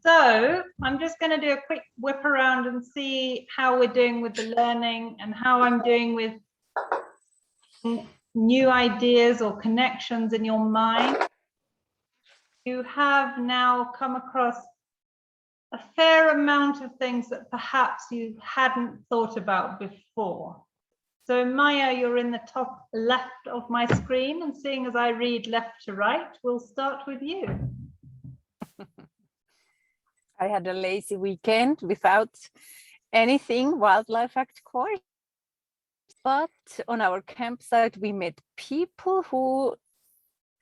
So I'm just going to do a quick whip around and see how we're doing with the learning and how I'm doing with new ideas or connections in your mind. You have now come across a fair amount of things that perhaps you hadn't thought about before. So Maya, you're in the top left of my screen, and seeing as I read left to right, we'll start with you. I had a lazy weekend without anything wildlife act course, but on our campsite we met people who,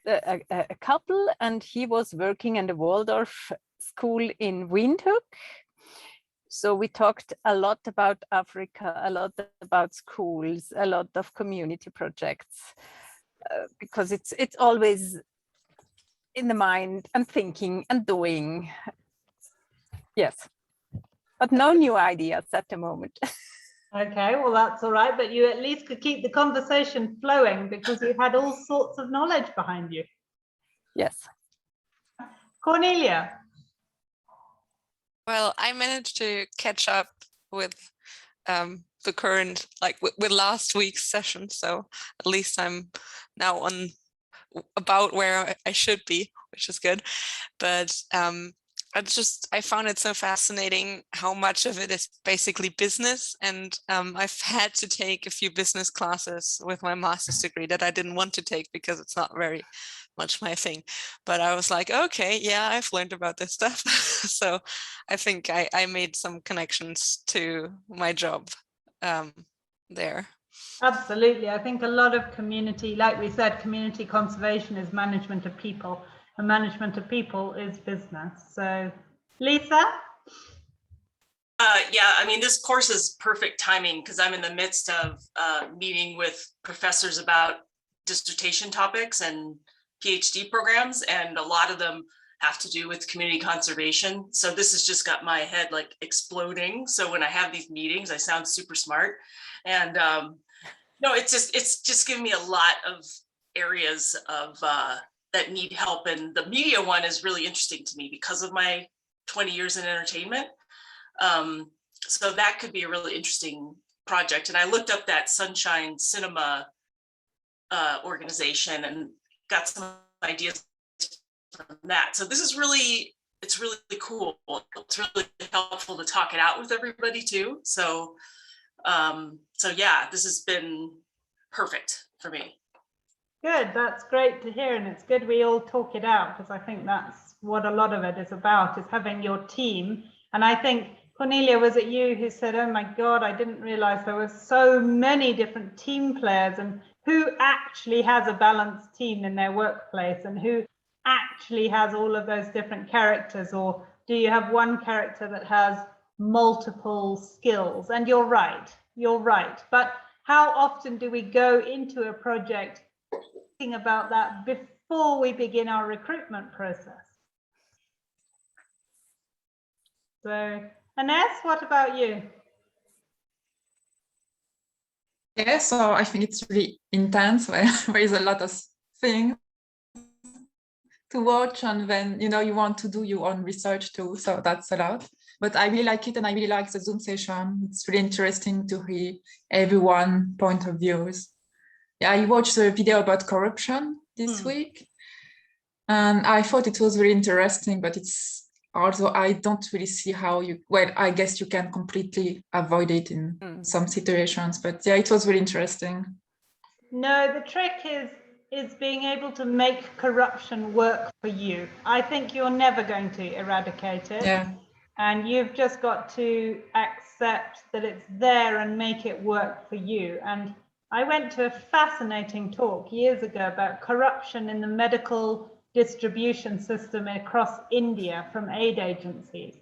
a couple, and he was working in the Waldorf school in Windhoek. So we talked a lot about Africa, a lot about schools, a lot of community projects, because it's always in the mind and thinking and doing. Yes, but no new ideas at the moment. Okay, well, that's all right, but you at least could keep the conversation flowing because you had all sorts of knowledge behind you. Yes. Cornelia. Well, I managed to catch up with the current, like with last week's session. So at least I'm now on about where I should be, which is good. But I found it so fascinating how much of it is basically business. And I've had to take a few business classes with my master's degree that I didn't want to take because it's not very much my thing. But I was like, okay, yeah, I've learned about this stuff. So I think I made some connections to my job there. Absolutely. I think a lot of community, like we said, community conservation is management of people, and management of people is business. So, Lisa? Yeah, I mean, this course is perfect timing because I'm in the midst of meeting with professors about dissertation topics and PhD programs, and a lot of them have to do with community conservation. So this has just got my head like exploding. So when I have these meetings, I sound super smart. And no, it's just given me a lot of areas of that need help. And the media one is really interesting to me because of my 20 years in entertainment. So that could be a really interesting project. And I looked up that Sunshine Cinema organization and got some ideas from that. So this is it's really cool. It's really helpful to talk it out with everybody too. So yeah, this has been perfect for me. Good, that's great to hear, and it's good we all talk it out because I think that's what a lot of it is about, is having your team. And I think, Cornelia, was it you who said, oh my God, I didn't realize there were so many different team players, and who actually has a balanced team in their workplace and who actually has all of those different characters? Or do you have one character that has multiple skills? And you're right. But how often do we go into a project thinking about that before we begin our recruitment process? So, Ines, what about you? Yeah, so I think it's really intense where there is a lot of things to watch, and then you want to do your own research too, so that's a lot. But I really like it, and I really like the Zoom session. It's really interesting to hear everyone's point of views. Yeah, I watched a video about corruption this week, and I thought it was really interesting, but it's also, I don't really see how I guess you can completely avoid it in some situations, but yeah, it was really interesting. No, the trick is being able to make corruption work for you. I think you're never going to eradicate it. Yeah. And you've just got to accept that it's there and make it work for you. And I went to a fascinating talk years ago about corruption in the medical distribution system across India from aid agencies.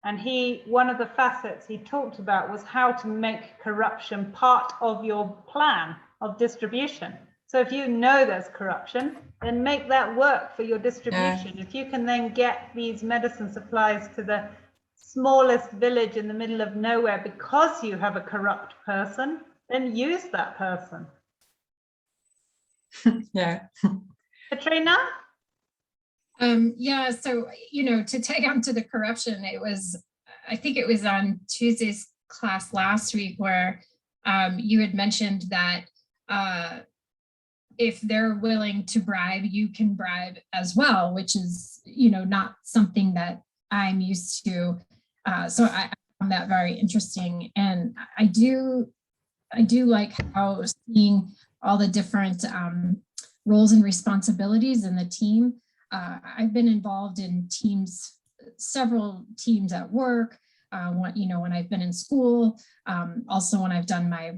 And one of the facets he talked about was how to make corruption part of your plan of distribution. So if you know there's corruption, then make that work for your distribution. Yeah. If you can then get these medicine supplies to the smallest village in the middle of nowhere because you have a corrupt person, then use that person. Yeah. Katrina? Yeah, so, to tag on to the corruption, I think it was on Tuesday's class last week where you had mentioned that if they're willing to bribe, you can bribe as well, which is, not something that I'm used to. So I found that very interesting. And I do like how seeing all the different roles and responsibilities in the team. I've been involved in teams, several teams at work, when I've been in school, also when I've done my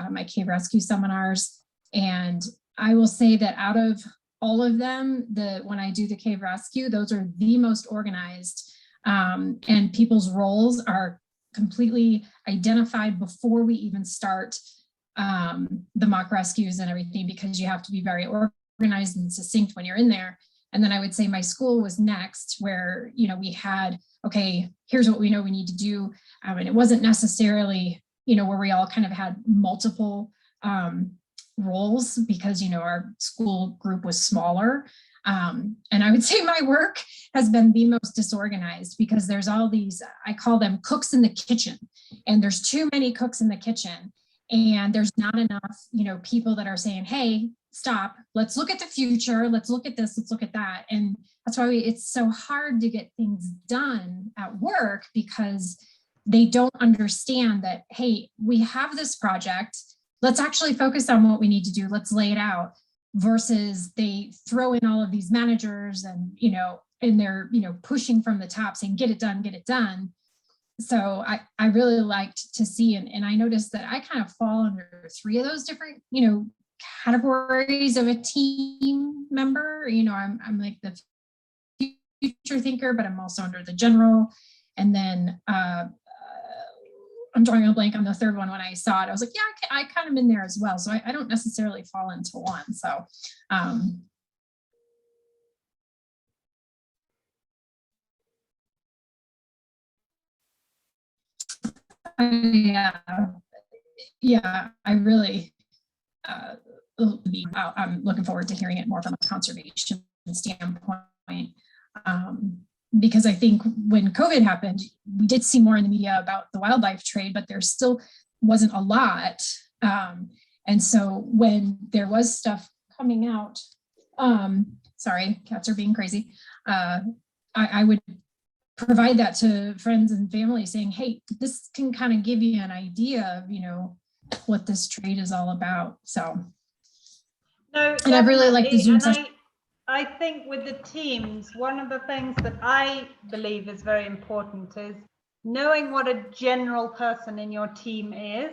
my cave rescue seminars. And I will say that out of all of them, when I do the cave rescue, those are the most organized, and people's roles are completely identified before we even start the mock rescues and everything, because you have to be very organized and succinct when you're in there. And then I would say my school was next, where, we had, okay, here's what we know we need to do. And it wasn't necessarily, where we all kind of had multiple roles, because, our school group was smaller. And I would say my work has been the most disorganized, because there's all these, I call them cooks in the kitchen, and there's too many cooks in the kitchen. And there's not enough, people that are saying, hey, stop, let's look at the future, let's look at this, let's look at that. And that's why it's so hard to get things done at work, because they don't understand that, hey, we have this project, let's actually focus on what we need to do, let's lay it out, versus they throw in all of these managers and, and they're, pushing from the top saying, get it done, get it done. So I really liked to see, and I noticed that I kind of fall under 3 of those different, categories of a team member. I'm like the future thinker, but I'm also under the general. And then I'm drawing a blank on the third one. When I saw it, I was like, yeah, I kind of in there as well. So I don't necessarily fall into one. So yeah, I really, I'm looking forward to hearing it more from a conservation standpoint, because I think when COVID happened, we did see more in the media about the wildlife trade, but there still wasn't a lot. And so when there was stuff coming out, sorry, cats are being crazy, I would provide that to friends and family, saying, hey, this can kind of give you an idea of, what this trade is all about. So, no, and I really like the Zoom session. I think with the teams, one of the things that I believe is very important is knowing what a general person in your team is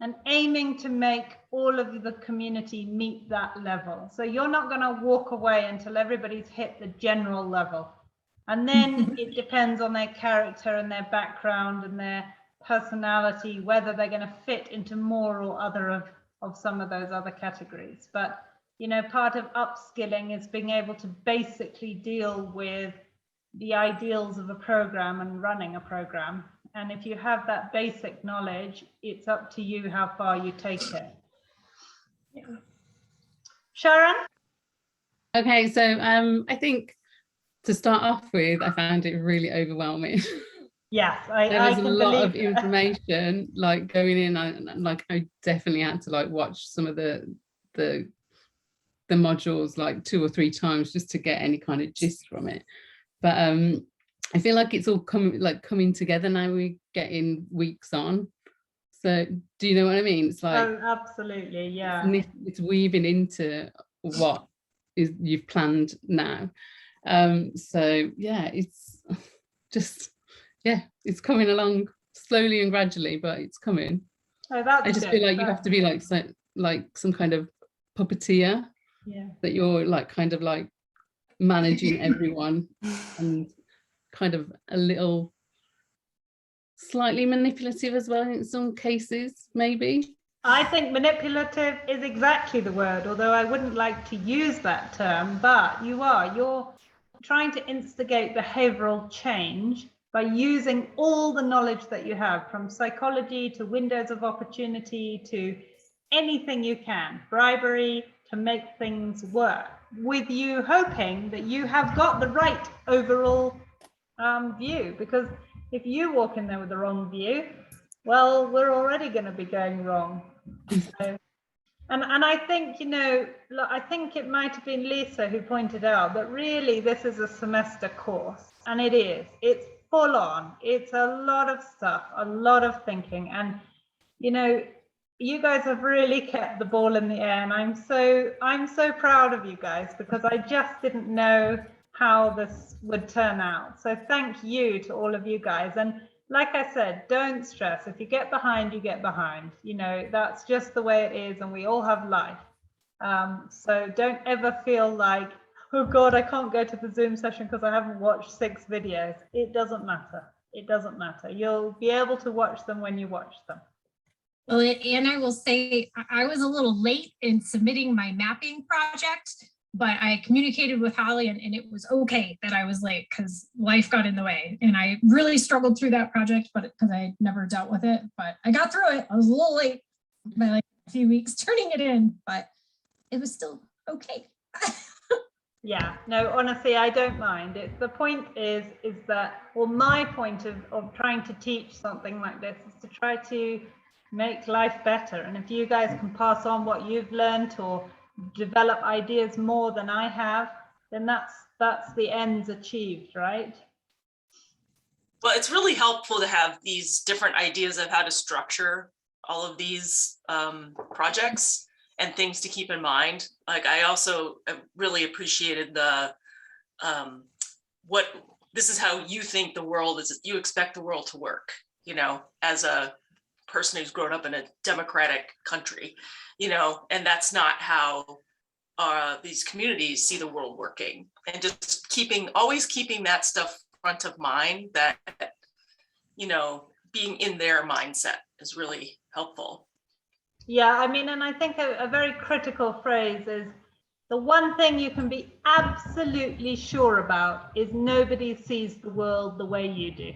and aiming to make all of the community meet that level. So you're not going to walk away until everybody's hit the general level. And then it depends on their character and their background and their personality, whether they're going to fit into more or other of some of those other categories. But, part of upskilling is being able to basically deal with the ideals of a program and running a program. And if you have that basic knowledge, it's up to you how far you take it. Yeah. Sharon? Okay, so I think to start off with, I found it really overwhelming. Yes, there was a lot of information like going in. I definitely had to watch some of the modules 2 or 3 times just to get any kind of gist from it. But I feel like it's all coming together now. We're getting weeks on. So do you know what I mean? It's oh, absolutely, yeah. It's weaving into what you've planned now. So yeah, it's just it's coming along slowly and gradually, but it's coming. Oh, that's I just feel like you have to be like some kind of puppeteer, that you're kind of managing everyone and kind of a little slightly manipulative as well in some cases, maybe. I think manipulative is exactly the word, although I wouldn't like to use that term, but you're trying to instigate behavioral change by using all the knowledge that you have, from psychology to windows of opportunity to anything you can, bribery, to make things work. with you hoping that you have got the right overall view, because if you walk in there with the wrong view, well, we're already going to be going wrong. So, and I think, you know, I think it might have been Lisa who pointed out that really this is a semester course, and it is. It's full on. It's a lot of stuff, a lot of thinking, and you know, you guys have really kept the ball in the air, and I'm so proud of you guys, because I just didn't know how this would turn out. So thank you to all of you guys. And like I said, don't stress. If you get behind, you get behind. You know, that's just the way it is, and we all have life. So don't ever feel like, oh God, I can't go to the Zoom session because I haven't watched 6 videos. It doesn't matter. It doesn't matter. You'll be able to watch them when you watch them. Well, and I will say I was a little late in submitting my mapping project, but I communicated with Holly and it was okay that I was late because life got in the way. And I really struggled through that project, but because I never dealt with it, but I got through it. I was a little late by like a few weeks turning it in, but it was still okay. Yeah, no, honestly, I don't mind. The point is that, well, my point of trying to teach something like this is to try to make life better. And if you guys can pass on what you've learned or develop ideas more than I have, then that's the ends achieved, right? Well, it's really helpful to have these different ideas of how to structure all of these projects and things to keep in mind. Like, I also really appreciated the this is how you think the world is, you expect the world to work, you know, as a person who's grown up in a democratic country, you know, and that's not how these communities see the world working. And just always keeping that stuff front of mind, that, you know, being in their mindset is really helpful. Yeah, I mean, and I think a very critical phrase is, the one thing you can be absolutely sure about is nobody sees the world the way you do.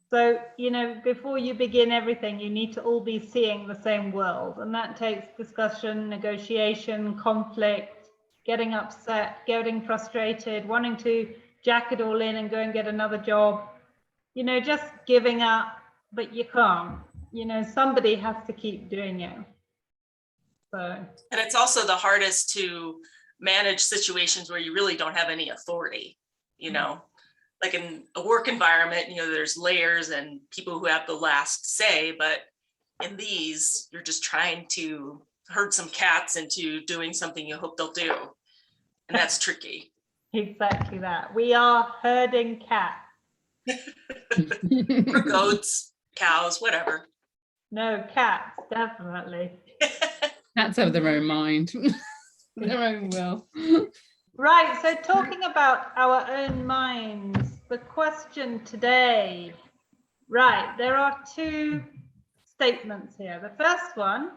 So, you know, before you begin everything, you need to all be seeing the same world. And that takes discussion, negotiation, conflict, getting upset, getting frustrated, wanting to jack it all in and go and get another job, you know, just giving up, but you can't. You know, somebody has to keep doing it. So. And it's also the hardest to manage situations where you really don't have any authority, you know. Like in a work environment, you know, there's layers and people who have the last say, but in these, you're just trying to herd some cats into doing something you hope they'll do. And that's tricky. Exactly that. We are herding cats. Or goats, cows, whatever. No, cats, definitely. Cats have their own mind, their own will. Right, so talking about our own minds, the question today, right, there are 2 statements here. The first one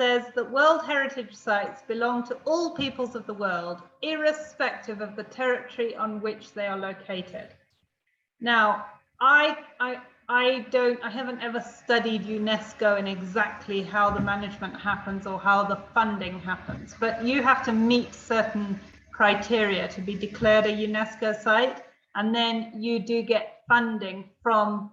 says that World Heritage Sites belong to all peoples of the world, irrespective of the territory on which they are located. Now, I haven't ever studied UNESCO and exactly how the management happens or how the funding happens, but you have to meet certain criteria to be declared a UNESCO site, and then you do get funding from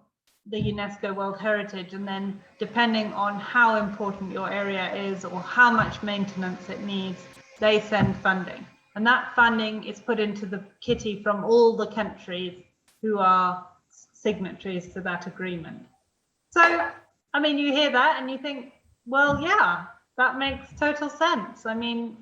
the UNESCO World Heritage, and then depending on how important your area is or how much maintenance it needs, they send funding, and that funding is put into the kitty from all the countries who are signatories to that agreement. So, I mean, you hear that and you think, well, yeah, that makes total sense. I mean,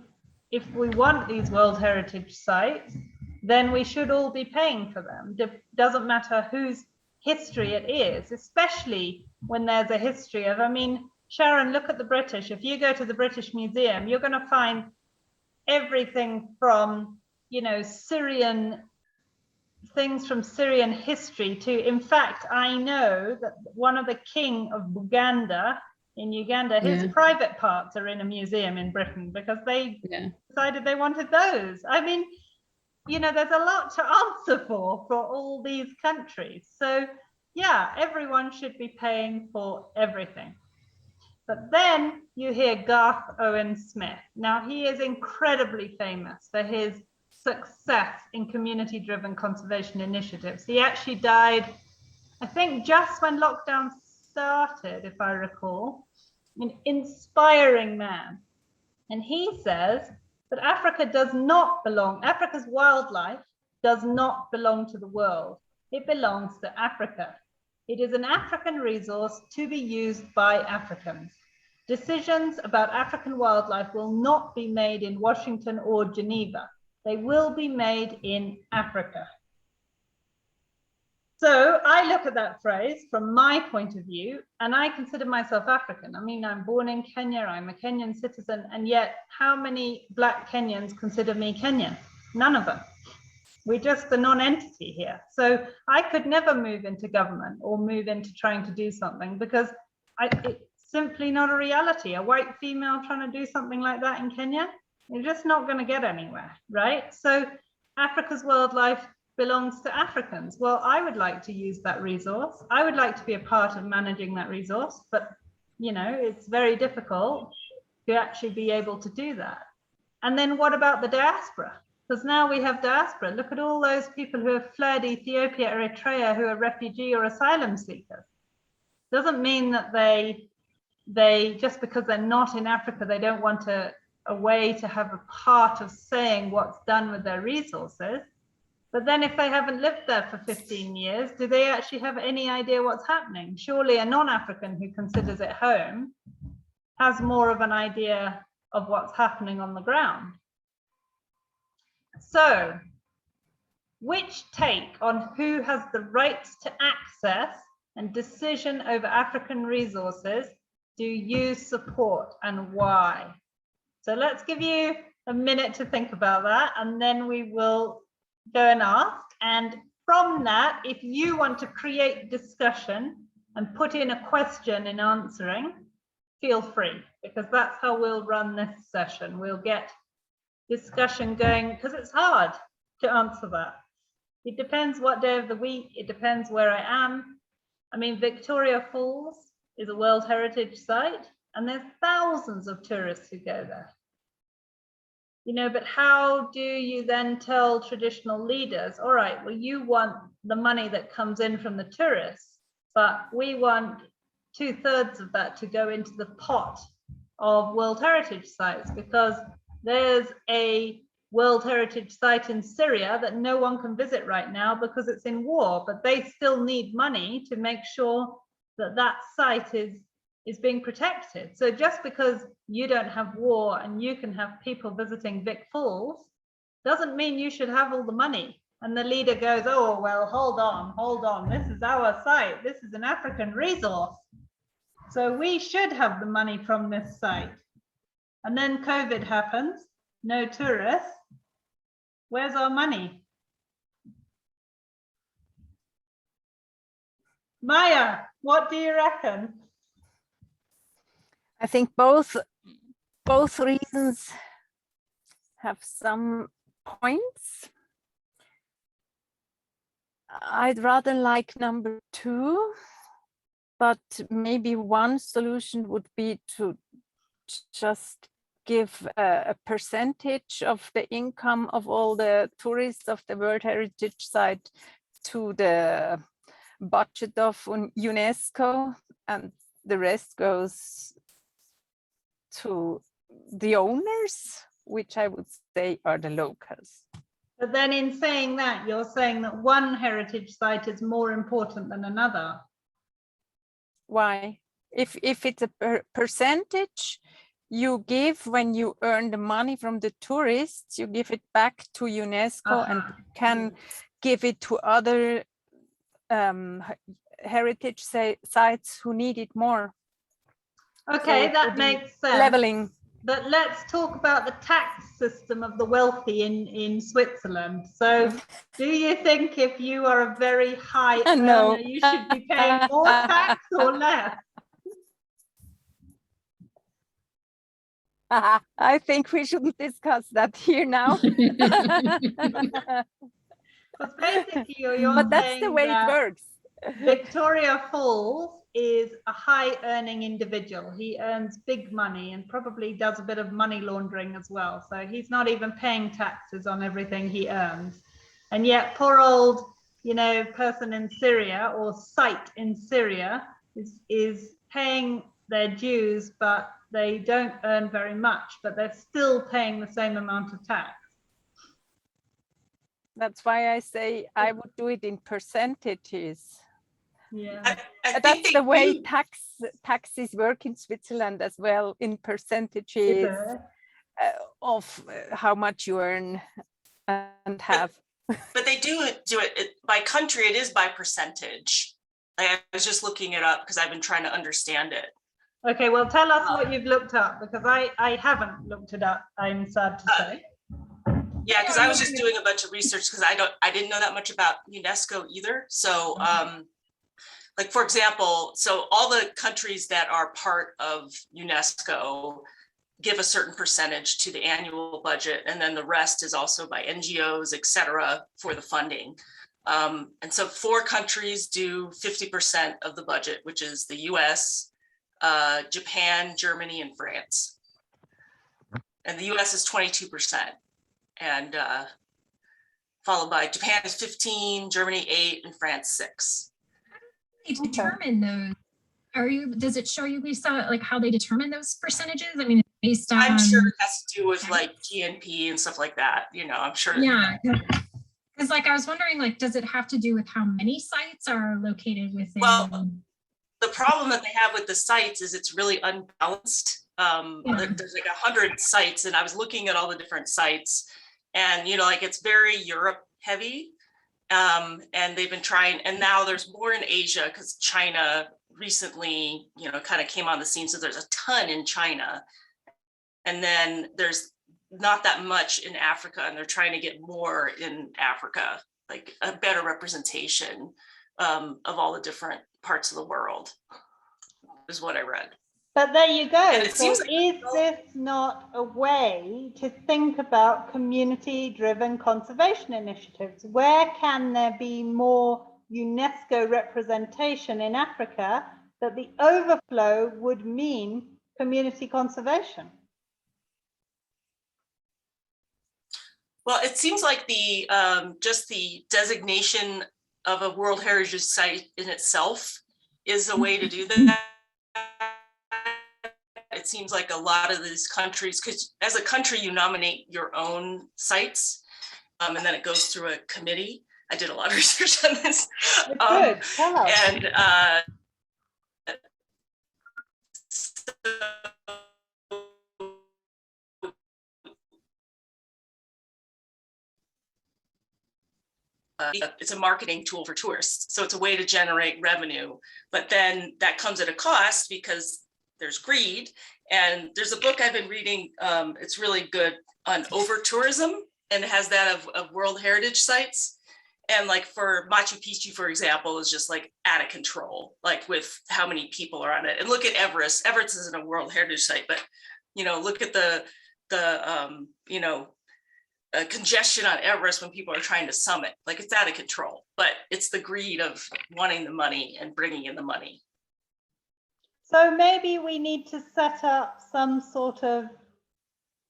if we want these World Heritage sites, then we should all be paying for them. It doesn't matter whose history it is, especially when there's a history of, I mean, Sharon, look at the British. If you go to the British Museum, you're going to find everything from, you know, things from Syrian history to, in fact, I know that one of the king of Uganda, his private parts are in a museum in Britain because they decided they wanted those. I mean, you know, there's a lot to answer for all these countries. So yeah, everyone should be paying for everything. But then you hear Garth Owen Smith. Now, he is incredibly famous for his success in community-driven conservation initiatives. He actually died, I think, just when lockdown started, if I recall. An inspiring man. And he says that Africa's wildlife does not belong to the world. It belongs to Africa. It is an African resource to be used by Africans. Decisions about African wildlife will not be made in Washington or Geneva. They will be made in Africa. So I look at that phrase from my point of view, and I consider myself African. I mean, I'm born in Kenya, I'm a Kenyan citizen, and yet how many Black Kenyans consider me Kenyan? None of them. We're just a non-entity here. So I could never move into government or move into trying to do something because it's simply not a reality. A white female trying to do something like that in Kenya, you're just not going to get anywhere, right? So Africa's wildlife belongs to Africans. Well, I would like to use that resource. I would like to be a part of managing that resource, but you know, it's very difficult to actually be able to do that. And then what about the diaspora? Because now we have diaspora. Look at all those people who have fled Ethiopia, Eritrea, who are refugee or asylum seekers. Doesn't mean that they just because they're not in Africa, they don't want a way to have a part of saying what's done with their resources. But then if they haven't lived there for 15 years, do they actually have any idea what's happening? Surely a non-African who considers it home has more of an idea of what's happening on the ground. So, which take on who has the rights to access and decision over African resources do you support and why? So let's give you a minute to think about that, and then we will go and ask. And from that, if you want to create discussion and put in a question in answering, feel free, because that's how we'll run this session. We'll get discussion going, because it's hard to answer that. It depends what day of the week, it depends where I am. I mean, Victoria Falls is a World Heritage Site, and there's thousands of tourists who go there. You know, but how do you then tell traditional leaders, all right, well, you want the money that comes in from the tourists, but we want 2/3 of that to go into the pot of World Heritage Sites, because there's a World Heritage Site in Syria that no one can visit right now because it's in war, but they still need money to make sure that that site is being protected. So just because you don't have war and you can have people visiting Vic Falls doesn't mean you should have all the money. And the leader goes, oh, well, hold on, this is our site, this is an African resource, so we should have the money from this site. And then COVID happens, no tourists, where's our money? Maya, what do you reckon? I think both reasons have some points. I'd rather like number 2, but maybe one solution would be to just give a percentage of the income of all the tourists of the World Heritage Site to the budget of UNESCO, and the rest goes to the owners, which I would say are the locals. But then in saying that, you're saying that one heritage site is more important than another. Why? If it's a percentage you give when you earn the money from the tourists, you give it back to UNESCO and can give it to other heritage sites who need it more. Okay, so that makes sense. Leveling. But let's talk about the tax system of the wealthy in Switzerland. So do you think if you are a very high earner, you should be paying more tax or less? I think we shouldn't discuss that here now. But basically, you're but that's the way it works. Victoria Falls is a high earning individual. He earns big money and probably does a bit of money laundering as well. So he's not even paying taxes on everything he earns. And yet poor old, person in Syria or site in Syria is paying their dues, but they don't earn very much, but they're still paying the same amount of tax. That's why I say I would do it in percentages. Yeah, That's the way taxes work in Switzerland as well, in percentages of how much you earn and have. But they do it by country. It is by percentage. I was just looking it up because I've been trying to understand it. Okay, well, tell us what you've looked up, because I haven't looked it up, I'm sad to say. Yeah, because I was just doing a bunch of research because I didn't know that much about UNESCO either. So like, for example, so all the countries that are part of UNESCO give a certain percentage to the annual budget, and then the rest is also by NGOs, et cetera, for the funding. And so 4 countries do 50% of the budget, which is the US, Japan, Germany, and France. And the US is 22%, and followed by Japan is 15, Germany 8, and France 6. They determine those. Does it show you, Lisa, like how they determine those percentages? I mean, based on. I'm sure it has to do with like GNP and stuff like that. I'm sure. Yeah, because like I was wondering, like, does it have to do with how many sites are located within? Well, the problem that they have with the sites is it's really unbalanced. There's like 100 sites, and I was looking at all the different sites, and like it's very Europe heavy. And they've been trying, and now there's more in Asia because China recently, kind of came on the scene. So there's a ton in China, and then there's not that much in Africa, and they're trying to get more in Africa, like a better representation of all the different parts of the world, is what I read. But there you go. So is this not a way to think about community-driven conservation initiatives? Where can there be more UNESCO representation in Africa that the overflow would mean community conservation? Well, it seems like just the designation of a World Heritage Site in itself is a way to do that. It seems like a lot of these countries, because as a country, you nominate your own sites, and then it goes through a committee. I did a lot of research on this. Good. Tell us. And it's a marketing tool for tourists. So it's a way to generate revenue, but then that comes at a cost because there's greed. And there's a book I've been reading, it's really good, on over tourism, and it has that of World Heritage sites. And like for Machu Picchu, for example, is just like out of control, like with how many people are on it. And look at Everest. Everest isn't a World Heritage site, but look at the congestion on Everest when people are trying to summit. Like, it's out of control, but it's the greed of wanting the money and bringing in the money. So maybe we need to set up some sort of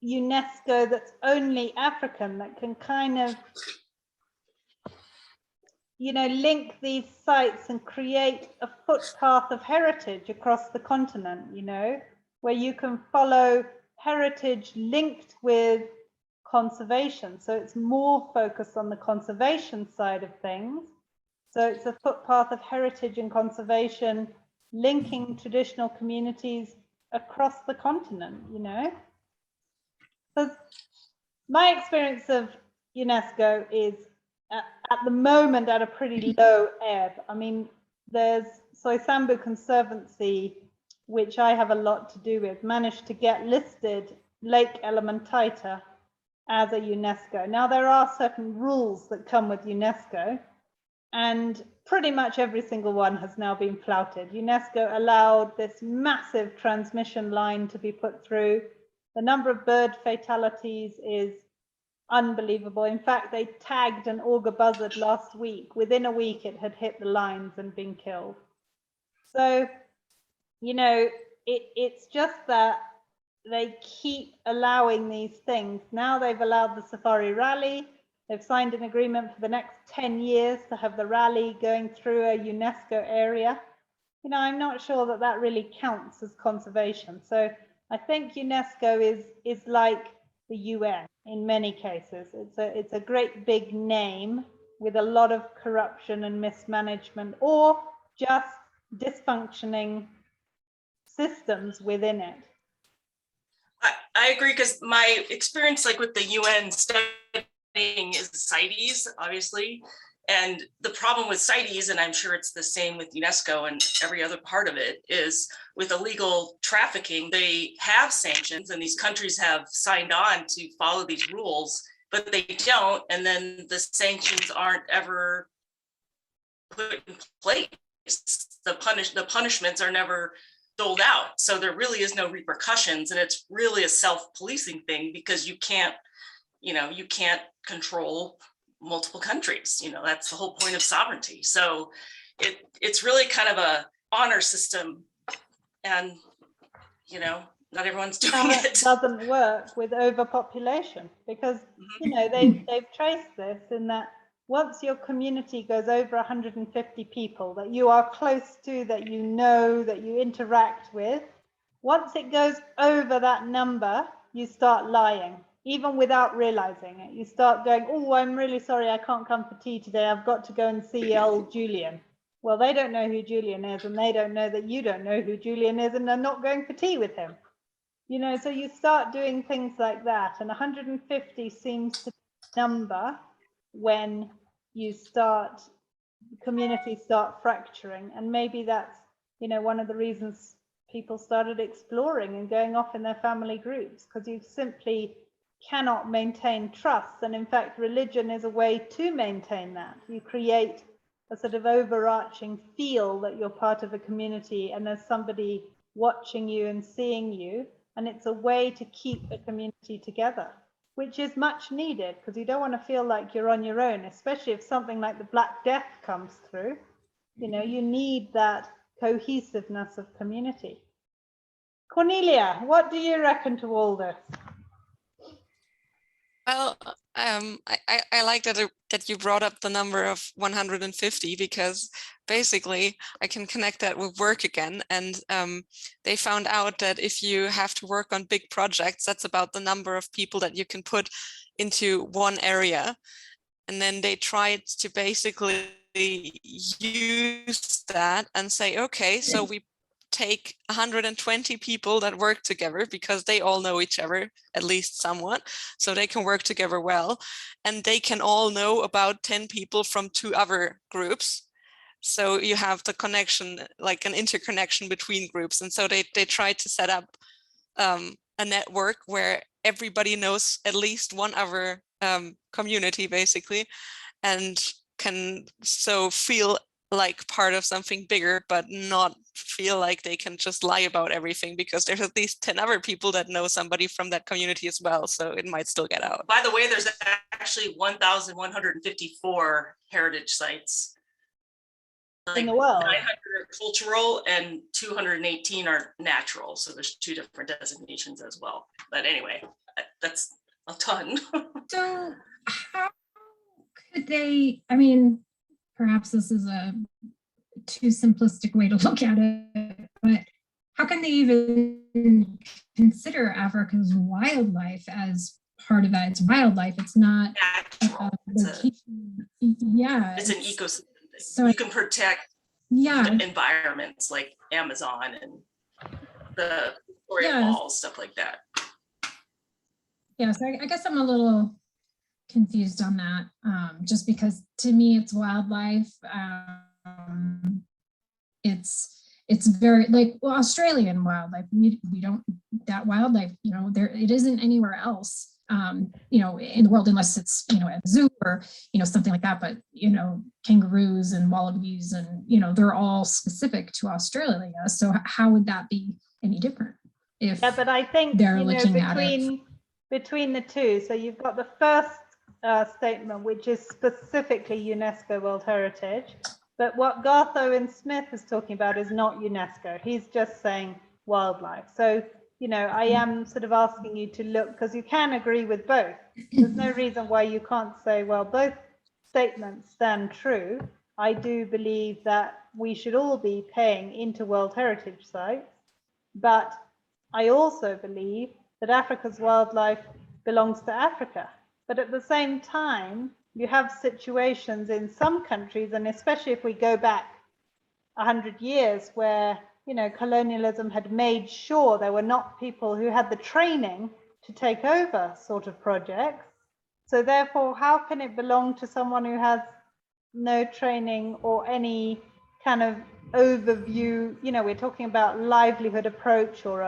UNESCO that's only African, that can kind of, link these sites and create a footpath of heritage across the continent, where you can follow heritage linked with conservation. So it's more focused on the conservation side of things. So it's a footpath of heritage and conservation, linking traditional communities across the continent, So my experience of UNESCO is at the moment at a pretty low ebb. I mean, there's Soisambu Conservancy, which I have a lot to do with, managed to get listed Lake Elementaita as a UNESCO. Now, there are certain rules that come with UNESCO, and pretty much every single one has now been flouted. UNESCO allowed this massive transmission line to be put through. The number of bird fatalities is unbelievable. In fact, they tagged an auger buzzard last week. Within a week, it had hit the lines and been killed. So, you know, it's just that they keep allowing these things. Now they've allowed the safari rally. They've signed an agreement for the next 10 years to have the rally going through a UNESCO area. You know, I'm not sure that that really counts as conservation. So I think UNESCO is like the UN in many cases. It's a great big name with a lot of corruption and mismanagement, or just dysfunctioning systems within it. I agree, because my experience, like with the UN studying, is CITES, obviously. And the problem with CITES, and I'm sure it's the same with UNESCO and every other part of it, is with illegal trafficking, they have sanctions and these countries have signed on to follow these rules, but they don't. And then the sanctions aren't ever put in place. The punishments are never doled out. So there really is no repercussions. And it's really a self-policing thing, because you can't control multiple countries. You know, that's the whole point of sovereignty. So it's really kind of a honor system, and you know, not everyone's doing it. It doesn't work with overpopulation, because you know they've traced this in that once your community goes over 150 people that you are close to, that you know, that you interact with, once it goes over that number, you start lying. Even without realizing it, you start going, oh, I'm really sorry, I can't come for tea today. I've got to go and see old Julian. Well, they don't know who Julian is, and they don't know that you don't know who Julian is, and they're not going for tea with him. You know, so you start doing things like that, and 150 seems to be a number when you start, communities start fracturing. And maybe that's, you know, one of the reasons people started exploring and going off in their family groups, because you simply cannot maintain trust. And in fact, religion is a way to maintain that. You create a sort of overarching feel that you're part of a community and there's somebody watching you and seeing you. And it's a way to keep a community together, which is much needed, because you don't want to feel like you're on your own, especially if something like the Black Death comes through. You know, you need that cohesiveness of community. Cornelia, what do you reckon to all this? Well, I like that you brought up the number of 150, because basically I can connect that with work again. And they found out that if you have to work on big projects, that's about the number of people that you can put into one area. And then they tried to basically use that and say, okay, so we take 120 people that work together, because they all know each other, at least somewhat, so they can work together well, and they can all know about 10 people from 2 other groups. So you have the connection, like an interconnection between groups. And so they tried to set up a network where everybody knows at least one other community, basically, and can so feel like part of something bigger, but not feel like they can just lie about everything, because there's at least 10 other people that know somebody from that community as well. So it might still get out. By the way, there's actually 1,154 heritage sites. In the world. 900 are cultural and 218 are natural. So there's 2 different designations as well. But anyway, that's a ton. So how could they, I mean, perhaps this is a too simplistic way to look at it, but how can they even consider Africa's wildlife as part of that? It's wildlife, it's not yeah, it's an ecosystem. So you can protect environments like Amazon and the Victoria Falls, stuff like that. Yeah, so I guess I'm a little confused on that, just because to me it's wildlife. It's very like, well, Australian wildlife, we don't, that wildlife, you know, there, it isn't anywhere else, you know, in the world, unless it's, you know, at a zoo or, you know, something like that. But, you know, kangaroos and wallabies and, you know, they're all specific to Australia. So how would that be any different if but I think they're you know, looking at it between the two, so you've got the first statement, which is specifically UNESCO World Heritage. But what Garth Owen Smith is talking about is not UNESCO. He's just saying wildlife. So, you know, I am sort of asking you to look, because you can agree with both. There's no reason why you can't say, well, both statements stand true. I do believe that we should all be paying into World Heritage sites, but I also believe that Africa's wildlife belongs to Africa. But at the same time, you have situations in some countries, and especially if we go back 100 years, where, you know, colonialism had made sure there were not people who had the training to take over sort of projects. So therefore, how can it belong to someone who has no training or any kind of overview? You know, we're talking about livelihood approach or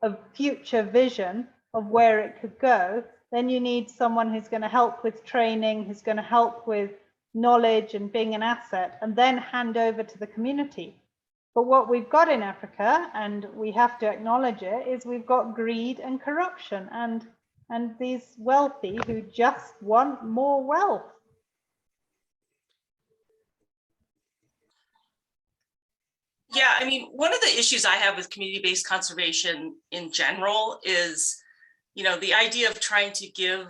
a future vision of where it could go. Then you need someone who's going to help with training, who's going to help with knowledge and being an asset, and then hand over to the community. But what we've got in Africa, and we have to acknowledge it, is we've got greed and corruption and these wealthy who just want more wealth. Yeah, I mean, one of the issues I have with community-based conservation in general is, you know, the idea of trying to give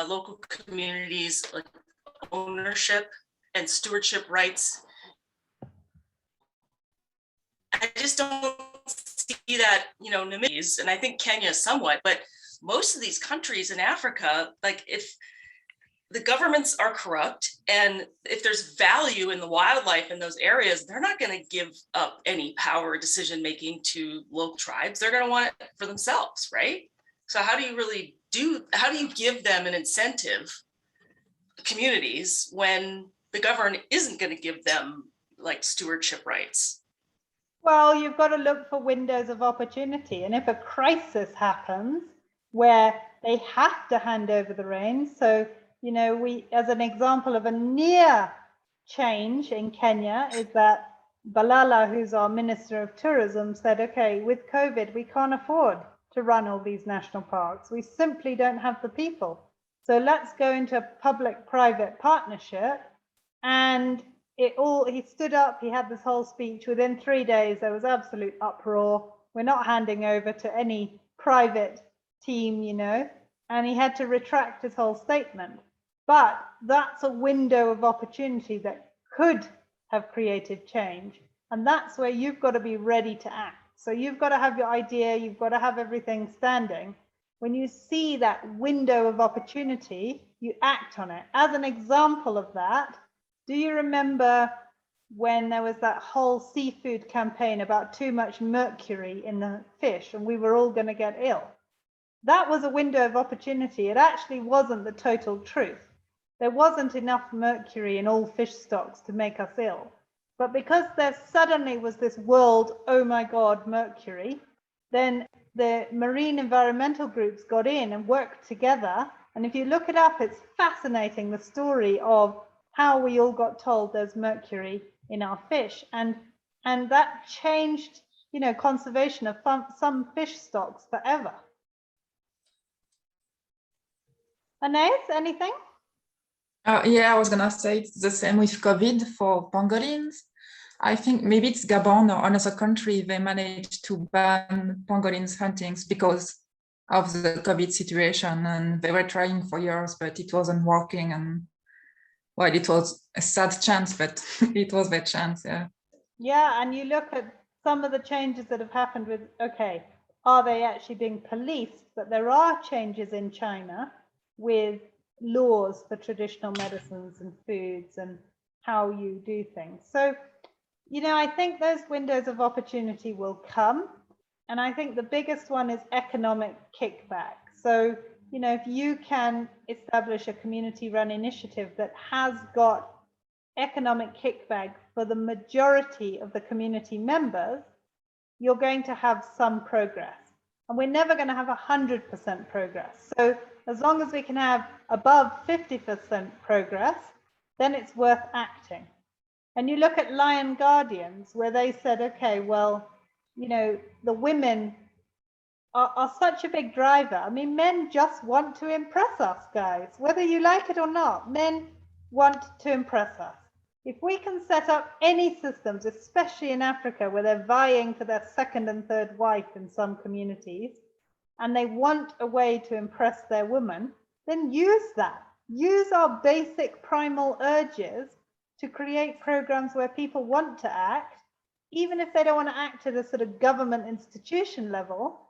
local communities like ownership and stewardship rights. I just don't see that, you know, Namibians, and I think Kenya somewhat, but most of these countries in Africa, like if the governments are corrupt and if there's value in the wildlife in those areas, they're not going to give up any power decision making to local tribes. They're going to want it for themselves, right? So how do you give them an incentive, communities, when the government isn't going to give them like stewardship rights? Well, you've got to look for windows of opportunity. And if a crisis happens where they have to hand over the reins, so, you know, we, as an example of a near change in Kenya, is that Balala, who's our Minister of Tourism, said, okay, with COVID, we can't afford to run all these national parks. We simply don't have the people. So let's go into a public-private partnership. And he stood up, he had this whole speech. Within 3 days, there was absolute uproar. We're not handing over to any private team, you know, and he had to retract his whole statement. But that's a window of opportunity that could have created change. And that's where you've got to be ready to act. So you've got to have your idea, you've got to have everything standing. When you see that window of opportunity, you act on it. As an example of that, do you remember when there was that whole seafood campaign about too much mercury in the fish and we were all going to get ill? That was a window of opportunity. It actually wasn't the total truth. There wasn't enough mercury in all fish stocks to make us ill. But because there suddenly was this world, oh my God, mercury, then the marine environmental groups got in and worked together. And if you look it up, it's fascinating, the story of how we all got told there's mercury in our fish. And that changed, you know, conservation of some fish stocks forever. Anais, anything? Yeah, I was gonna say it's the same with COVID for pangolins. I think maybe it's Gabon or another country, they managed to ban pangolins huntings because of the COVID situation, and they were trying for years, but it wasn't working. And well, it was a sad chance, but it was their chance, yeah. Yeah, and you look at some of the changes that have happened with, okay, are they actually being policed? But there are changes in China with laws for traditional medicines and foods and how you do things. So, you know, I think those windows of opportunity will come. And I think the biggest one is economic kickback. So, you know, if you can establish a community-run initiative that has got economic kickback for the majority of the community members, you're going to have some progress. And we're never going to have 100% progress. So as long as we can have above 50% progress, then it's worth acting. And you look at Lion Guardians, where they said, okay, well, you know, the women are such a big driver. I mean, men just want to impress us, guys. Whether you like it or not, men want to impress us. If we can set up any systems, especially in Africa, where they're vying for their second and third wife in some communities, and they want a way to impress their woman, then use that. Use our basic primal urges to create programs where people want to act, even if they don't want to act at a sort of government institution level.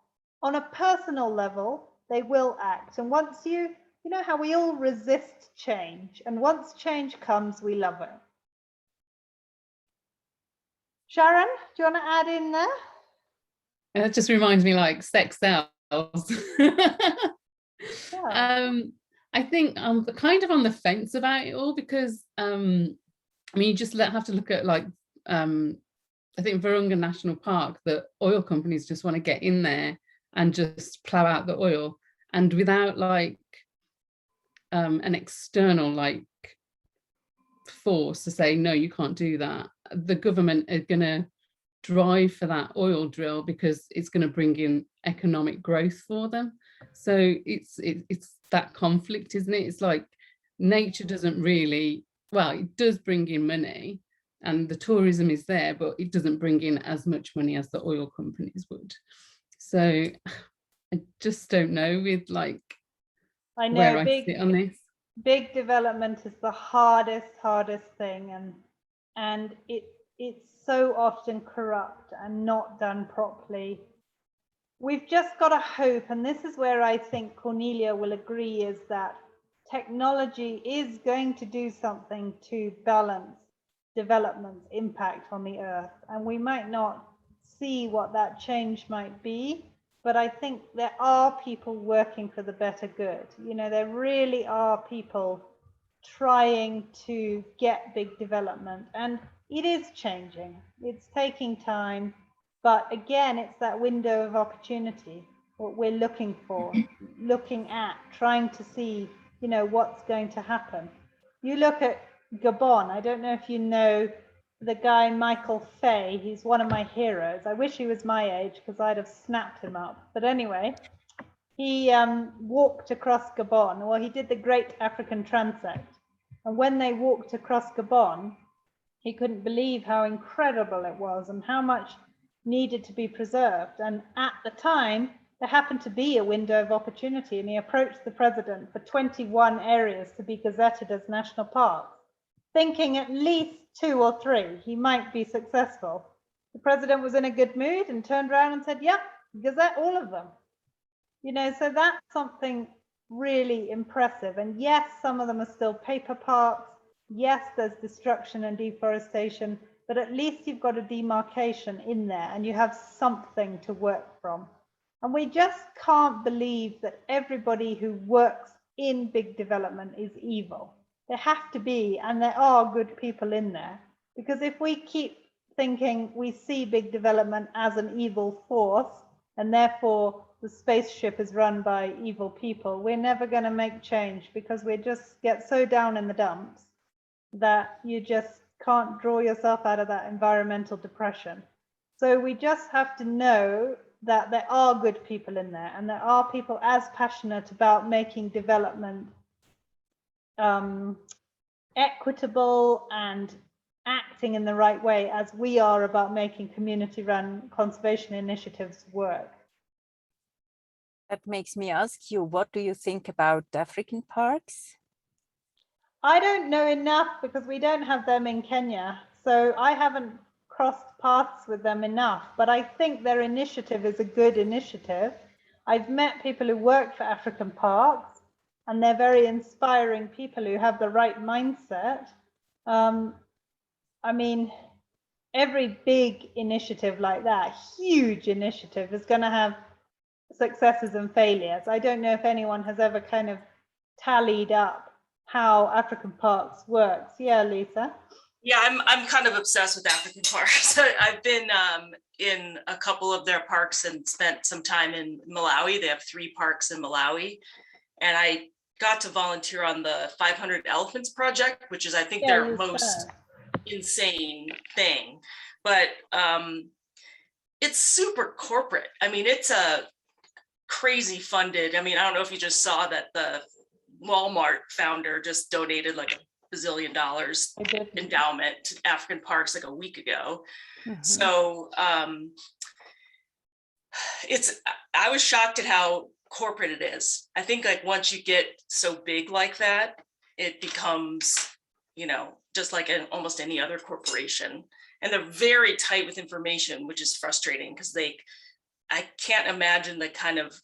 On a personal level, they will act. And once you know how we all resist change, and once change comes, we love it. Sharon, do you want to add in there? It just reminds me like sex sells. Yeah. I think I'm kind of on the fence about it all because I mean, you just have to look at like I think Virunga National Park, the oil companies just want to get in there and just plow out the oil, and without like an external like force to say no, you can't do that, the government are going to drive for that oil drill because it's going to bring in economic growth for them. So it's that conflict, isn't it? It's like nature doesn't really, well, it does bring in money and the tourism is there, but it doesn't bring in as much money as the oil companies would. So I just don't know with like where I sit on this. Big development is the hardest thing, and it's so often corrupt and not done properly. We've just got to hope, and this is where I think Cornelia will agree, is that technology is going to do something to balance development's impact on the earth, and we might not see what that change might be, but I think there are people working for the better good. You know, there really are people trying to get big development, and it is changing. It's taking time, but again, it's that window of opportunity, what we're looking for, looking at, trying to see, you know, what's going to happen. You look at Gabon. I don't know if you know the guy Michael Fay. He's one of my heroes. I wish he was my age because I'd have snapped him up. But anyway, he walked across Gabon. Well, he did the Great African Transect. And when they walked across Gabon, he couldn't believe how incredible it was and how much needed to be preserved. And at the time, there happened to be a window of opportunity, and he approached the president for 21 areas to be gazetted as national parks, thinking at least 2 or 3 he might be successful. The president was in a good mood and turned around and said, "Yep, gazette all of them." You know, so that's something really impressive. And yes, some of them are still paper parks. Yes, there's destruction and deforestation, but at least you've got a demarcation in there and you have something to work from. And we just can't believe that everybody who works in big development is evil. There have to be, and there are good people in there, because if we keep thinking we see big development as an evil force, and therefore the spaceship is run by evil people, we're never going to make change, because we just get so down in the dumps that you just can't draw yourself out of that environmental depression. So we just have to know that there are good people in there, and there are people as passionate about making development equitable and acting in the right way as we are about making community-run conservation initiatives work. That makes me ask you, what do you think about African parks? I don't know enough because we don't have them in Kenya, so I haven't crossed paths with them enough, but I think their initiative is a good initiative. I've met people who work for African parks, and they're very inspiring people who have the right mindset. I mean, every big initiative like that, huge initiative, is going to have successes and failures. I don't know if anyone has ever kind of tallied up how African parks works. Yeah, Lisa? Yeah, I'm kind of obsessed with African parks. I've been in a couple of their parks and spent some time in Malawi. They have 3 parks in Malawi. And I got to volunteer on the 500 Elephants Project, which is, I think, their most insane thing. But it's super corporate. I mean, it's a crazy funded. I mean, I don't know if you just saw that the Walmart founder just donated like $1 bazillion endowment to African parks like a week ago. So I was shocked at how corporate it is. I think like once you get so big like that, it becomes, you know, just like almost any other corporation. And they're very tight with information, which is frustrating because I can't imagine the kind of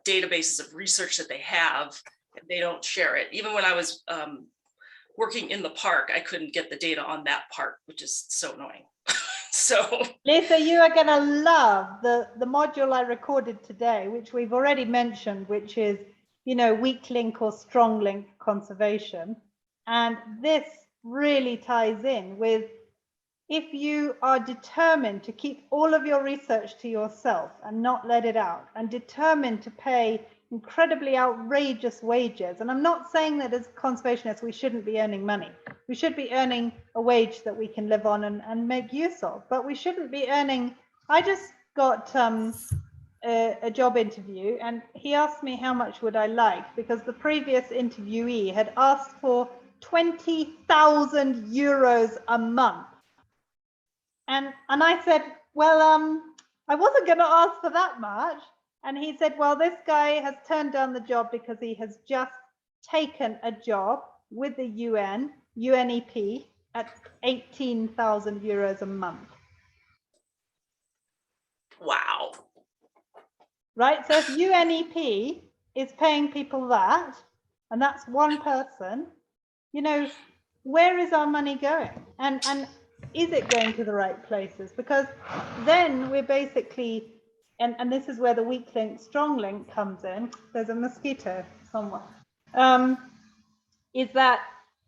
databases of research that they have if they don't share it. Even when I was working in the park, I couldn't get the data on that park, which is so annoying. So Lisa, you are going to love the module I recorded today, which we've already mentioned, which is, you know, weak link or strong link conservation. And this really ties in with, if you are determined to keep all of your research to yourself and not let it out, and determined to pay incredibly outrageous wages, and I'm not saying that as conservationists we shouldn't be earning money. We should be earning a wage that we can live on and make use of, but we shouldn't be earning. I just got a job interview, and he asked me how much would I like, because the previous interviewee had asked for 20,000 euros a month. And I said, well, I wasn't going to ask for that much. And he said, well, this guy has turned down the job because he has just taken a job with the UNEP at 18,000 euros a month. wow. Right. So if UNEP is paying people that, and that's one person, you know, where is our money going? And is it going to the right places? Because then we're basically, and this is where the weak link, strong link comes in. There's a mosquito somewhere. Is that,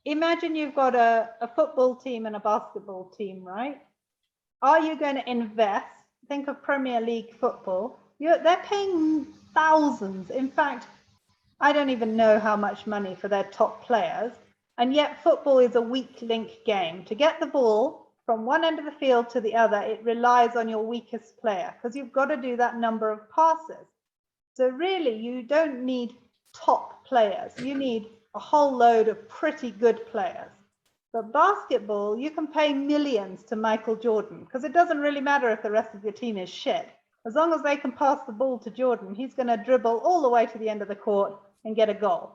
imagine you've got a football team and a basketball team, right? Are you going to invest? Think of Premier League football. They're paying thousands. In fact, I don't even know how much money for their top players. And yet football is a weak link game. To get the ball from one end of the field to the other, it relies on your weakest player, because you've got to do that number of passes. So really, you don't need top players. You need a whole load of pretty good players. But basketball, you can pay millions to Michael Jordan, because it doesn't really matter if the rest of your team is shit. As long as they can pass the ball to Jordan, he's going to dribble all the way to the end of the court and get a goal,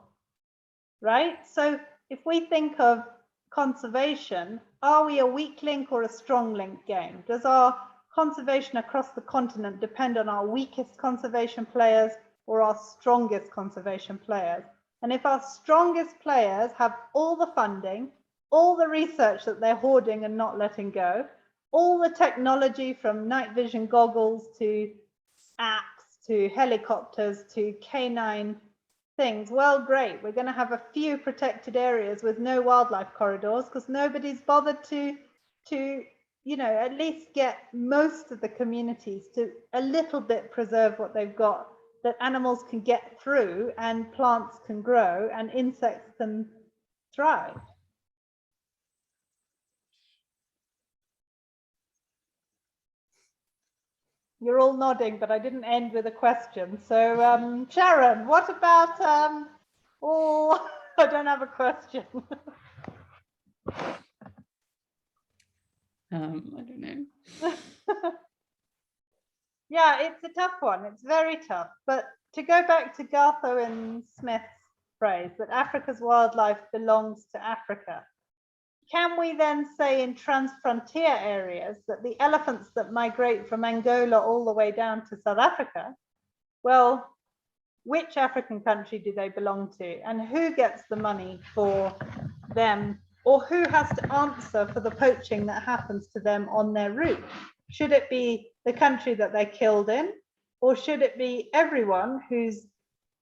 right? So if we think of conservation, are we a weak link or a strong link game? Does our conservation across the continent depend on our weakest conservation players or our strongest conservation players? And if our strongest players have all the funding, all the research that they're hoarding and not letting go, all the technology from night vision goggles to apps to helicopters to canine things, well, great, we're going to have a few protected areas with no wildlife corridors because nobody's bothered to you know, at least get most of the communities to a little bit preserve what they've got, that animals can get through and plants can grow and insects can thrive. You're all nodding, but I didn't end with a question. So Sharon, what about, oh, I don't have a question. I don't know. Yeah, it's a tough one. It's very tough. But to go back to Garth Owen Smith's phrase that Africa's wildlife belongs to Africa, can we then say in transfrontier areas that the elephants that migrate from Angola all the way down to South Africa, well, which African country do they belong to? And who gets the money for them? Or who has to answer for the poaching that happens to them on their route? Should it be the country that they're killed in? Or should it be everyone who's,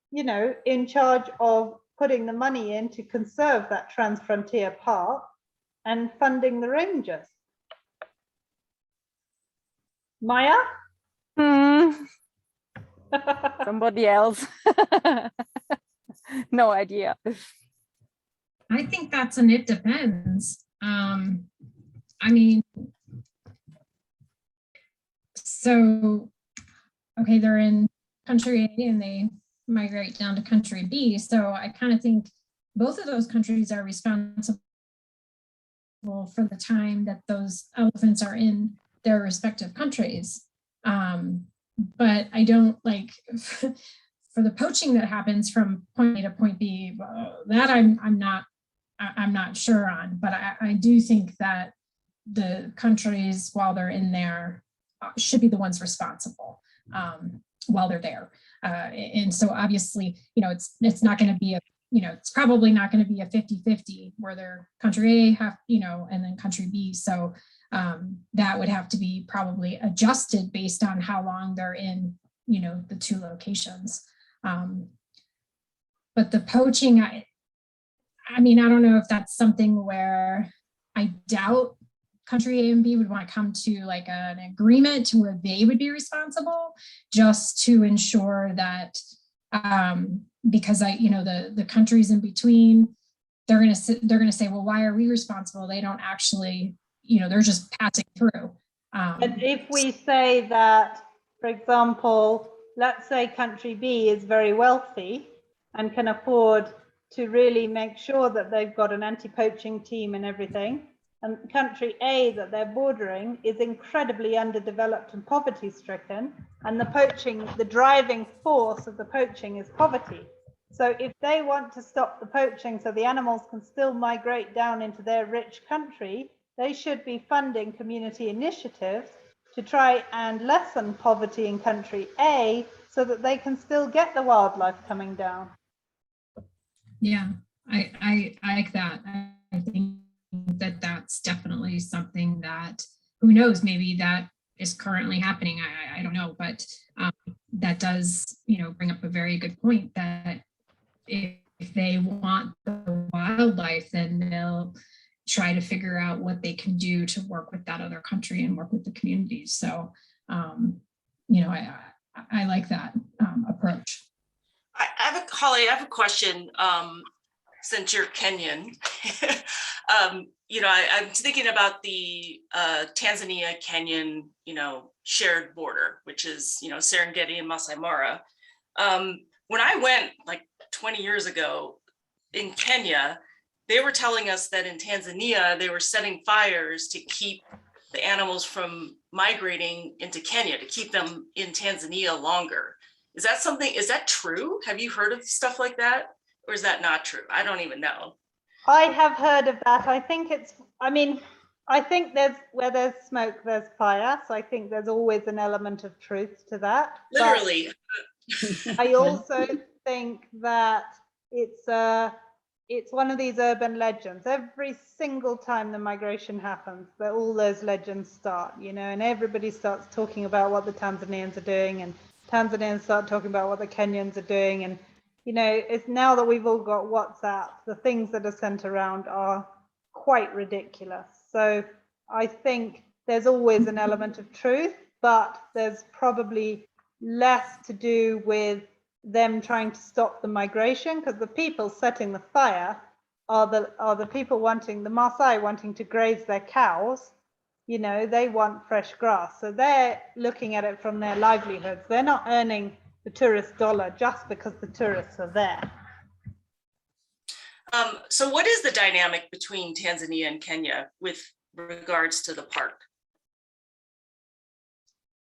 you know, in charge of putting the money in to conserve that transfrontier part and funding the rangers? Maya? Somebody else. No idea. I think that's an it depends. I mean, so, okay, they're in country A and they migrate down to country B. So I kind of think both of those countries are responsible for the time that those elephants are in their respective countries. But I don't like for the poaching that happens from point A to point B, that I'm not sure on, but I do think that the countries, while they're in there, should be the ones responsible while they're there. And so obviously, it's not going to be it's probably not going to be a 50-50 where they're country A and then country B. So that would have to be probably adjusted based on how long they're in, the two locations. But the poaching, I don't know if that's something where I doubt country A and B would want to come to like an agreement to where they would be responsible, just to ensure that, because the countries in between, they're going to say, well, why are we responsible? They don't actually, they're just passing through. And if we say that, for example, let's say country B is very wealthy and can afford to really make sure that they've got an anti-poaching team and everything, and country A that they're bordering is incredibly underdeveloped and poverty stricken, and the driving force of the poaching is poverty. So if they want to stop the poaching so the animals can still migrate down into their rich country, they should be funding community initiatives to try and lessen poverty in country A so that they can still get the wildlife coming down. Yeah, I like that. I think that that's definitely something that, who knows, maybe that is currently happening. I don't know, but that does, bring up a very good point that if they want the wildlife, then they'll try to figure out what they can do to work with that other country and work with the communities. So, I like that approach. Holly, I have a question. Since you're Kenyan, I'm thinking about the Tanzania-Kenyan, shared border, which is, Serengeti and Masai Mara. When I went like 20 years ago in Kenya, they were telling us that in Tanzania, they were setting fires to keep the animals from migrating into Kenya, to keep them in Tanzania longer. Is that true? Have you heard of stuff like that? Or is that not true? I don't even know. I have heard of that. I think where there's smoke, there's fire. So I think there's always an element of truth to that. Literally. I also think that it's one of these urban legends. Every single time the migration happens, all those legends start, and everybody starts talking about what the Tanzanians are doing, and Tanzanians start talking about what the Kenyans are doing. And it's now that we've all got WhatsApp, the things that are sent around are quite ridiculous. So I think there's always an element of truth, but there's probably less to do with them trying to stop the migration, because the people setting the fire are the people the Maasai wanting to graze their cows. They want fresh grass. So they're looking at it from their livelihoods. They're not earning the tourist dollar just because the tourists are there. So what is the dynamic between Tanzania and Kenya with regards to the park?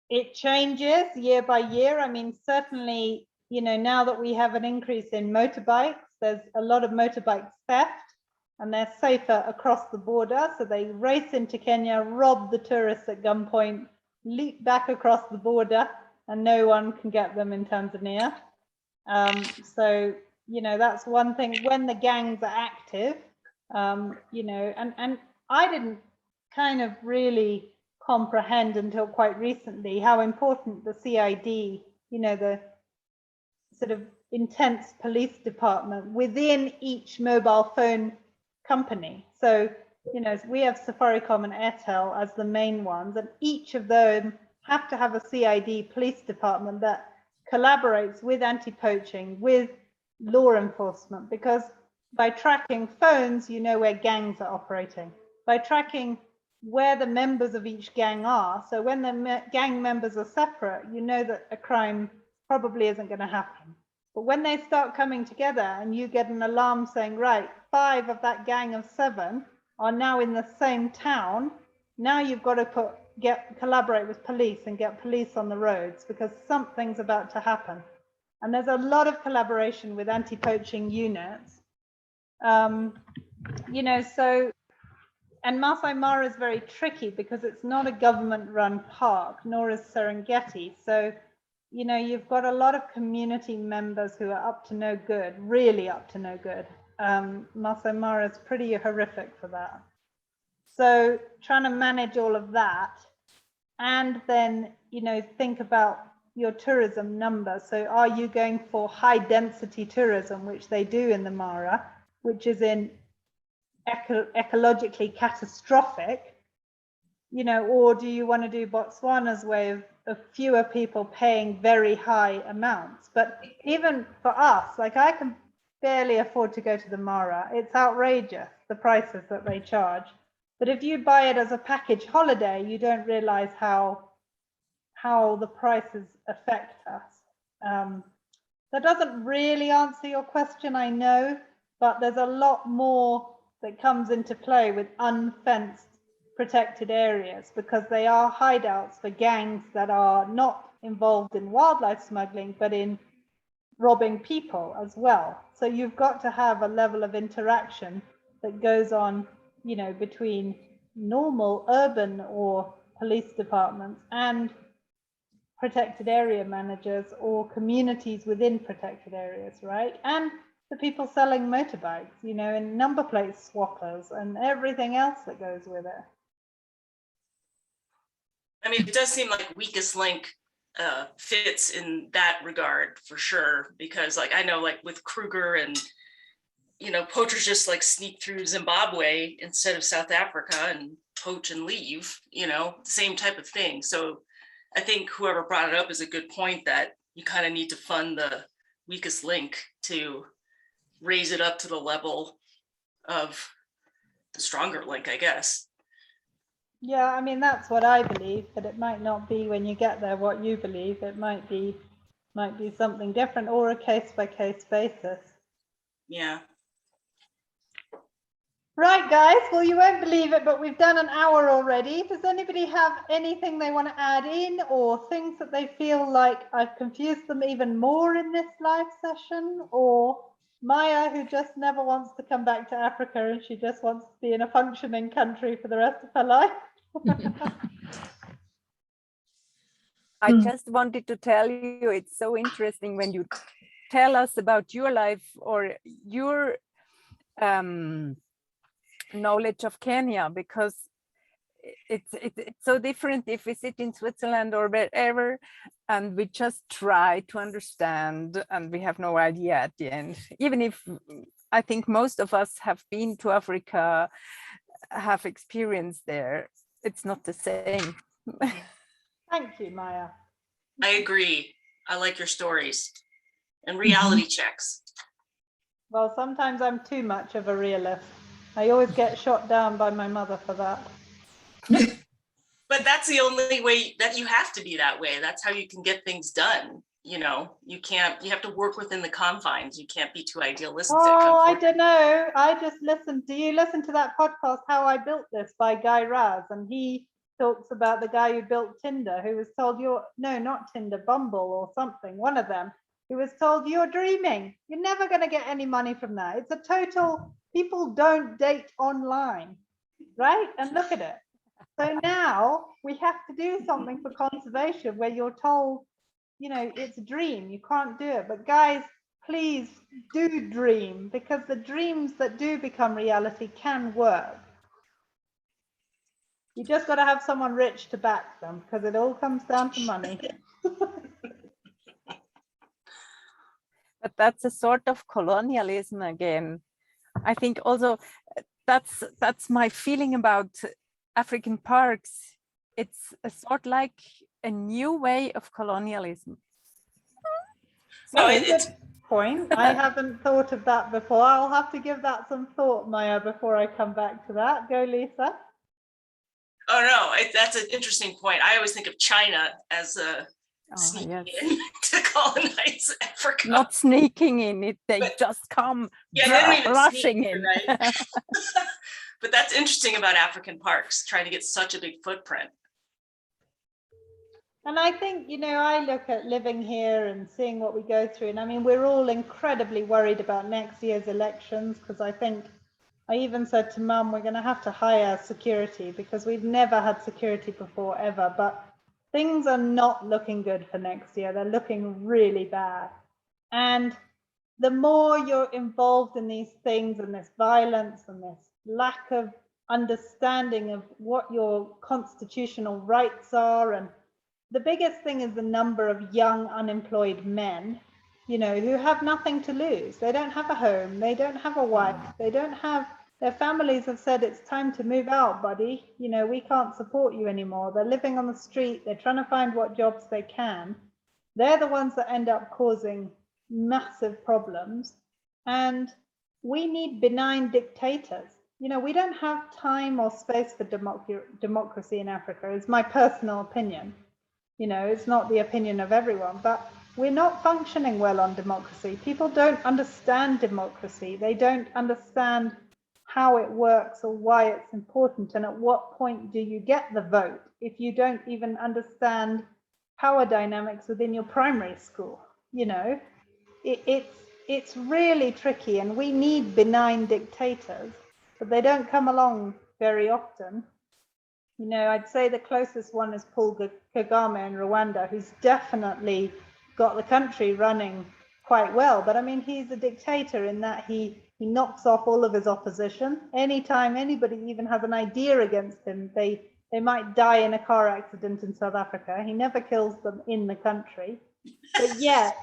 It changes year by year. Certainly, now that we have an increase in motorbikes, there's a lot of motorbike theft, and they're safer across the border. So they race into Kenya, rob the tourists at gunpoint, leap back across the border, and no one can get them in Tanzania. So, that's one thing. When the gangs are active, and I didn't kind of really comprehend until quite recently how important the CID, the sort of intense police department within each mobile phone company. So, we have Safaricom and Airtel as the main ones, and each of them have to have a CID police department that collaborates with anti-poaching, with law enforcement, because by tracking phones, where gangs are operating. By tracking where the members of each gang are, so when the gang members are separate, that a crime probably isn't going to happen. But when they start coming together and you get an alarm saying, right, 5 of that gang of 7 are now in the same town, now you've got to collaborate with police and get police on the roads, because something's about to happen. And there's a lot of collaboration with anti-poaching units. You know, so, and Masai Mara is very tricky because it's not a government-run park, nor is Serengeti. So, you know, you've got a lot of community members who are up to no good, really up to no good. Masai Mara is pretty horrific for that. So trying to manage all of that, and then, you know, think about your tourism numbers. So are you going for high density tourism, which they do in the Mara, which is in ecologically catastrophic, you know, or do you want to do Botswana's way of fewer people paying very high amounts? But even for us, like, I can barely afford to go to the Mara. It's outrageous, the prices that they charge. But if you buy it as a package holiday, you don't realize how the prices affect us. That doesn't really answer your question, I know, but there's a lot more that comes into play with unfenced protected areas, because they are hideouts for gangs that are not involved in wildlife smuggling, but in robbing people as well. So you've got to have a level of interaction that goes on, you know, between normal urban or police departments and protected area managers or communities within protected areas, right? And the people selling motorbikes, you know, and number plate swappers and everything else that goes with it. I mean, it does seem like weakest link fits in that regard for sure, because like I know, like with Kruger and, you know, poachers just like sneak through Zimbabwe instead of South Africa and poach and leave, you know, same type of thing. So I think whoever brought it up is a good point, that you kind of need to fund the weakest link to raise it up to the level of the stronger link, I guess. Yeah, I mean, that's what I believe, but it might not be when you get there what you believe. It might be something different, or a case-by-case basis. Yeah. Right, guys, well, you won't believe it, but we've done an hour already. Does anybody have anything they want to add in, or things that they feel like I've confused them even more in this live session? Or Maya, who just never wants to come back to Africa and she just wants to be in a functioning country for the rest of her life? I just wanted to tell you, it's so interesting when you tell us about your life or your knowledge of Kenya, because it's so different if we sit in Switzerland or wherever and we just try to understand and we have no idea at the end. Even if I think most of us have been to Africa, have experience there, it's not the same. Thank you, Maya. I agree. I like your stories and reality checks. Well, sometimes I'm too much of a realist. I always get shot down by my mother for that. But that's the only way that you have to be that way. That's how you can get things done. You know, you have to work within the confines. You can't be too idealistic. Oh, I don't know. I just listened. Do you listen to that podcast, How I Built This by Guy Raz? And he talks about the guy who built Tinder, who was told not Tinder, Bumble or something, one of them, who was told you're dreaming. You're never going to get any money from that. It's a total, people don't date online, right? And look at it. So now we have to do something for conservation where you're told, you know, it's a dream, you can't do it. But guys, please do dream, because the dreams that do become reality can work. You just got to have someone rich to back them, because it all comes down to money. But that's a sort of colonialism again. I think also that's my feeling about African parks. It's a sort like a new way of colonialism. No, it's a good point. I haven't thought of that before. I'll have to give that some thought, Maya, before I come back to that. Go, Lisa. Oh no, that's an interesting point. I always think of China as sneaking yes. in to colonize Africa. Not sneaking in it, they just come Yeah, they don't even rushing sneak, in. right? But that's interesting about African parks, trying to get such a big footprint. And I think, you know, I look at living here and seeing what we go through. And I mean, we're all incredibly worried about next year's elections, because I think I even said to Mum, we're going to have to hire security because we've never had security before, ever. But things are not looking good for next year. They're looking really bad. And the more you're involved in these things and this violence and this lack of understanding of what your constitutional rights are, and the biggest thing is the number of young unemployed men, you know, who have nothing to lose. They don't have a home, they don't have a wife, they don't have, their families have said it's time to move out, buddy. You know, we can't support you anymore. They're living on the street, they're trying to find what jobs they can. They're the ones that end up causing massive problems. And we need benign dictators. You know, we don't have time or space for democracy in Africa, is my personal opinion. You know, it's not the opinion of everyone, but we're not functioning well on democracy. People don't understand democracy. They don't understand how it works or why it's important, and at what point do you get the vote if you don't even understand power dynamics within your primary school. You know, it's really tricky, and we need benign dictators, but they don't come along very often. You know, I'd say the closest one is Paul Kagame in Rwanda, who's definitely got the country running quite well. But I mean, he's a dictator in that he knocks off all of his opposition. Anytime anybody even has an idea against him, they might die in a car accident in South Africa. He never kills them in the country. But yet,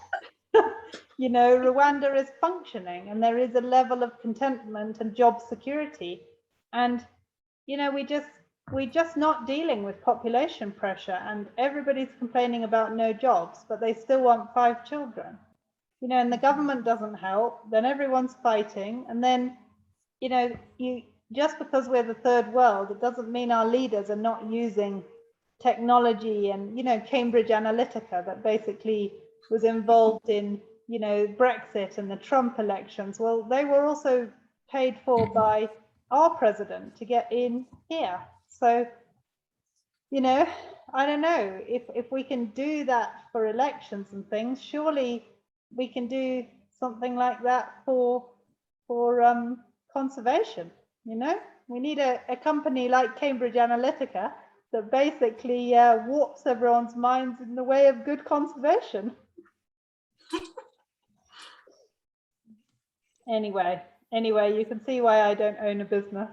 you know, Rwanda is functioning, and there is a level of contentment and job security. And, you know, we're just not dealing with population pressure, and everybody's complaining about no jobs, but they still want 5 children. You know, and the government doesn't help, then everyone's fighting, and then, you know, just because we're the third world, it doesn't mean our leaders are not using technology. And, you know, Cambridge Analytica, that basically was involved in, you know, Brexit and the Trump elections. Well, they were also paid for by our president to get in here. So, you know, I don't know if we can do that for elections and things. Surely we can do something like that for conservation. You know, we need a company like Cambridge Analytica that basically warps everyone's minds in the way of good conservation. Anyway, you can see why I don't own a business.